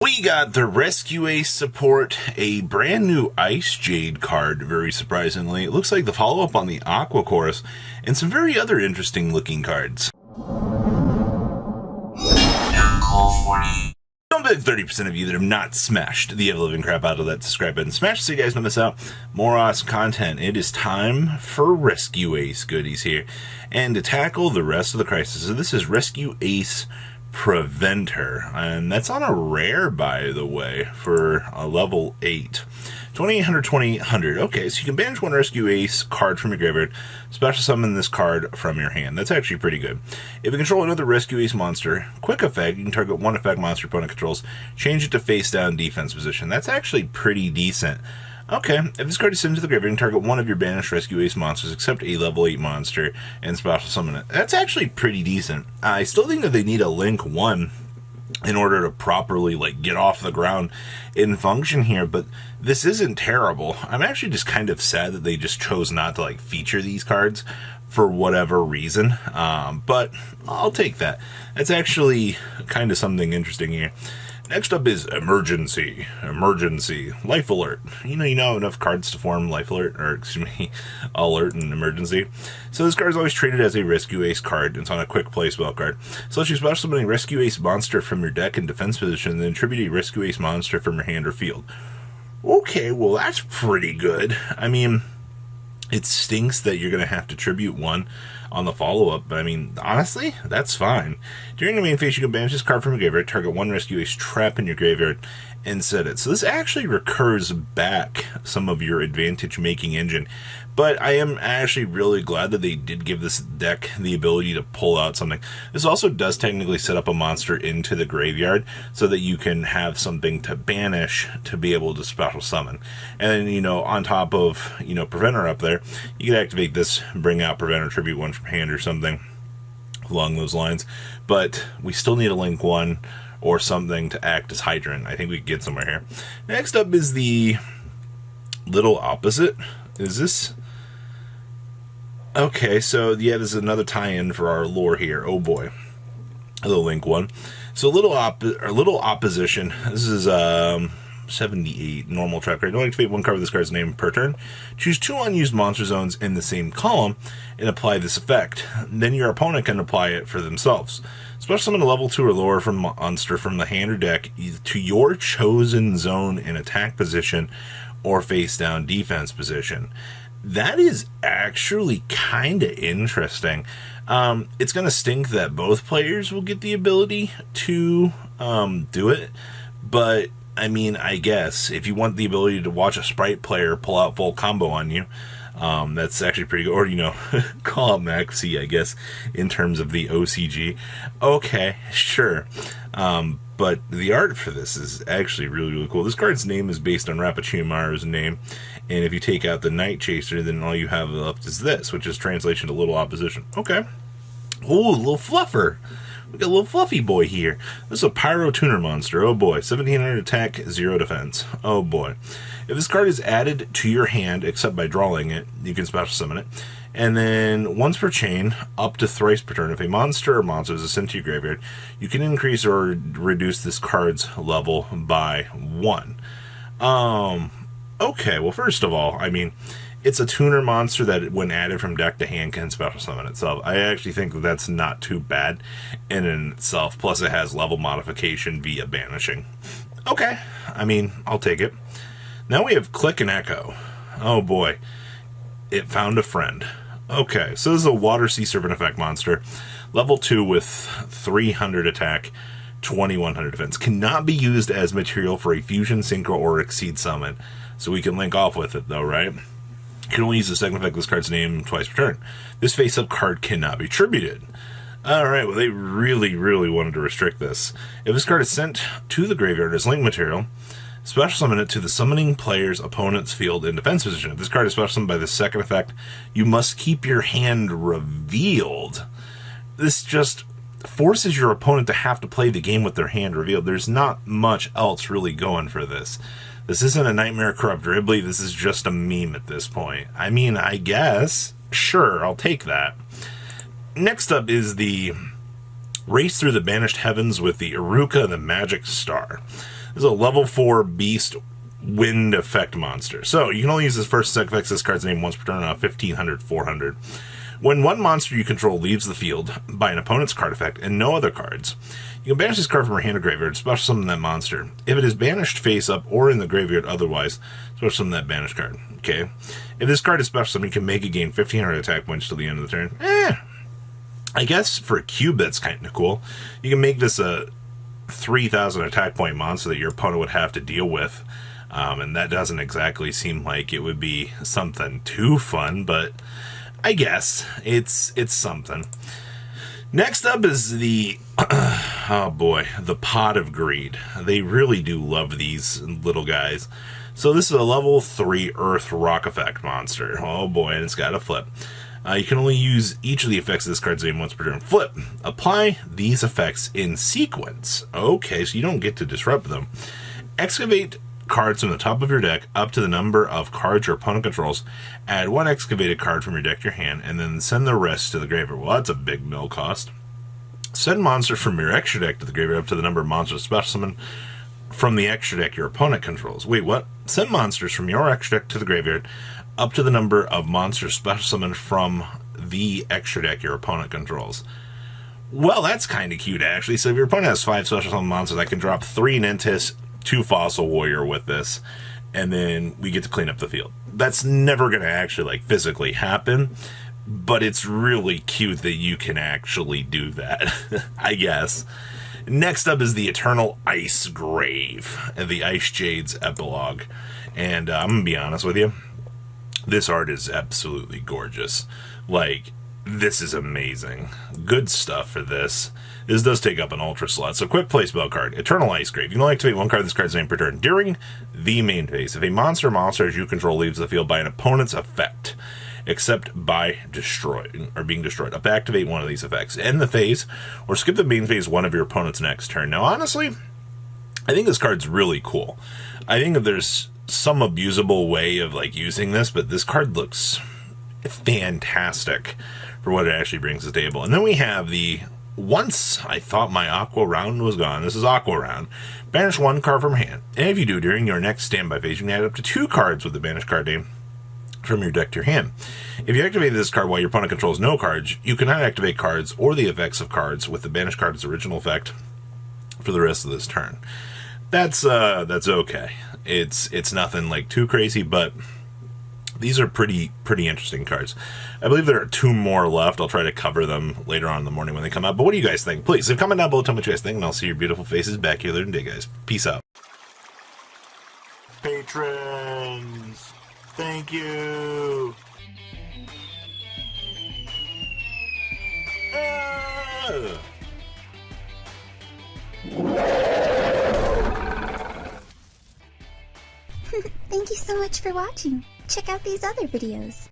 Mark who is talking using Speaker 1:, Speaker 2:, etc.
Speaker 1: We got the RescueAce Support, a brand new ICejade card, very surprisingly. It looks like the follow-up on the Aqua course, and some very other interesting looking cards. Don't bet 30% of you that have not smashed the ever-living crap out of that subscribe button. Smash so you guys don't miss out. More awesome content. It is time for RescueAce goodies here. And to tackle the rest of the crisis, so this is RescueAce Preventer, and that's on a rare, by the way, for a level 8. 2800, 2800. Okay, so you can banish one RescueAce card from your graveyard, special summon this card from your hand. That's actually pretty good. If you control another RescueAce monster, quick effect, you can target one effect monster opponent controls, change it to face down defense position. That's actually pretty decent. Okay, if this card is sent to the graveyard, you can target one of your banished RescueAce monsters except a level 8 monster and special summon it. That's actually pretty decent. I still think that they need a Link 1 in order to properly get off the ground and function here, but this isn't terrible. I'm actually just kind of sad that they just chose not to feature these cards for whatever reason, but I'll take that. That's actually kind of something interesting here. Next up is Emergency. Life Alert. You know enough cards to form Life Alert, or excuse me, Alert and Emergency. So this card is always treated as a RescueAce card. It's on a quick play spell card. So let you special summon a RescueAce monster from your deck in defense position, then attribute a RescueAce monster from your hand or field. Okay, well that's pretty good. I mean, it stinks that you're going to have to tribute one on the follow-up, but I mean, honestly, that's fine. During the main phase, you can banish this card from your graveyard, target one RescueAce trap in your graveyard, and set it. So this actually recurs back some of your advantage-making engine, but I am actually really glad that they did give this deck the ability to pull out something. This also does technically set up a monster into the graveyard so that you can have something to banish to be able to special summon. And then, on top of, Preventer up there, you can activate this, bring out Preventer, tribute one from hand or something along those lines. But we still need a Link 1 or something to act as Hydrant. I think we can get somewhere here. Next up is the Little Opposite. Is this... Okay, so yeah, this is another tie-in for our lore here. Oh boy. The Link 1. So Little Opposition. This is 78 normal track card. Don't activate one card with this card's name per turn. Choose 2 unused monster zones in the same column and apply this effect. Then your opponent can apply it for themselves. Special summon a level 2 or lower from monster from the hand or deck to your chosen zone in attack position or face down defense position. That is actually kind of interesting. It's going to stink that both players will get the ability to do it, but I mean, I guess if you want the ability to watch a Sprite player pull out full combo on you, that's actually pretty good. Or, call out Maxi, I guess, in terms of the OCG. Okay, sure. But the art for this is actually really, really cool. This card's name is based on Rapachimaru's name. And if you take out the Night Chaser, then all you have left is this, which is translation to Little Opposition. Okay. Ooh, a little fluffer. We got a little fluffy boy here. This is a Pyro Tuner monster. Oh boy. 1700 attack, 0 defense. Oh boy. If this card is added to your hand, except by drawing it, you can special summon it. And then once per chain, up to thrice per turn, if a monster or monsters is sent to your graveyard, you can increase or reduce this card's level by 1. Okay, well, first of all, I mean, it's a tuner monster that, when added from deck to hand, can special summon itself. I actually think that that's not too bad in itself. Plus, it has level modification via banishing. Okay, I mean, I'll take it. Now we have Click and Echo. Oh boy, it found a friend. Okay, so this is a Water Sea Serpent effect monster. Level 2 with 300 attack, 2100 defense. Cannot be used as material for a Fusion, Synchro, or Exceed summon. So we can link off with it, though, right? You can only use the second effect of this card's name twice per turn. This face-up card cannot be tributed. Alright, well, they really, really wanted to restrict this. If this card is sent to the graveyard as link material, special summon it to the summoning player's opponent's field in defense position. If this card is special summoned by the second effect, you must keep your hand revealed. This just forces your opponent to have to play the game with their hand revealed. There's not much else really going for this. This isn't a Nightmare Corrupt Ridley. This is just a meme at this point. I mean, I guess. Sure, I'll take that. Next up is the Race Through the Banished Heavens with the Iruka and the Magic Star. This is a level 4 beast wind effect monster. So you can only use this first effects this card's name once per turn on 1500, 400. When one monster you control leaves the field by an opponent's card effect and no other cards, you can banish this card from your hand or graveyard, special summon that monster. If it is banished face up or in the graveyard otherwise, special summon that banished card. Okay. If this card is special summon, you can make it gain 1500 attack points till the end of the turn. I guess for a cube that's kind of cool. You can make this a 3000 attack point monster that your opponent would have to deal with. And that doesn't exactly seem like it would be something too fun, but I guess it's something. Next up is the, oh boy, the Pot of Greed. They really do love these little guys. So this is a level 3 Earth Rock Effect monster. Oh boy, and it's got a flip. You can only use each of the effects of this card's name once per turn. Flip. Apply these effects in sequence. Okay, so you don't get to disrupt them. Excavate cards from the top of your deck up to the number of cards your opponent controls. Add one excavated card from your deck to your hand, and then send the rest to the graveyard. Well, that's a big mill cost. Send monsters from your extra deck to the graveyard up to the number of monsters special summon from the extra deck your opponent controls. Wait, what? Send monsters from your extra deck to the graveyard up to the number of monsters special summoned from the extra deck your opponent controls. Well, that's kind of cute, actually. So if your opponent has 5 special summon monsters, I can drop 3 Nintis, 2 Fossil Warrior with this, and then we get to clean up the field. That's never going to actually, like, physically happen, but it's really cute that you can actually do that, I guess. Next up is the Eternal Ice Grave, the ICejade's epilogue. And I'm going to be honest with you, this art is absolutely gorgeous. Like, this is amazing. Good stuff for this. This does take up an ultra slot. So quick play spell card. Eternal Ice Grave. You can only activate one card of this card's name per turn. During the main phase, if a monster you control leaves the field by an opponent's effect, except by destroying or being destroyed, up activate one of these effects. End the phase, or skip the main phase one of your opponent's next turn. Now, honestly, I think this card's really cool. I think that there's some abusable way of like using this, but this card looks fantastic for what it actually brings to the table. And then we have the once I thought my Aqua round was gone. This is Aqua round. Banish one card from hand. And if you do, during your next standby phase, you can add up to 2 cards with the banished card name from your deck to your hand. If you activate this card while your opponent controls no cards, you cannot activate cards or the effects of cards with the banished card's original effect for the rest of this turn. That's okay. It's nothing like too crazy, but these are pretty interesting cards. I believe there are 2 more left. I'll try to cover them later on in the morning when they come out. But what do you guys think? Please, comment down below, tell me what you guys think, and I'll see your beautiful faces back here later today, guys. Peace out. Patrons, thank you.
Speaker 2: Thank you so much for watching. Check out these other videos.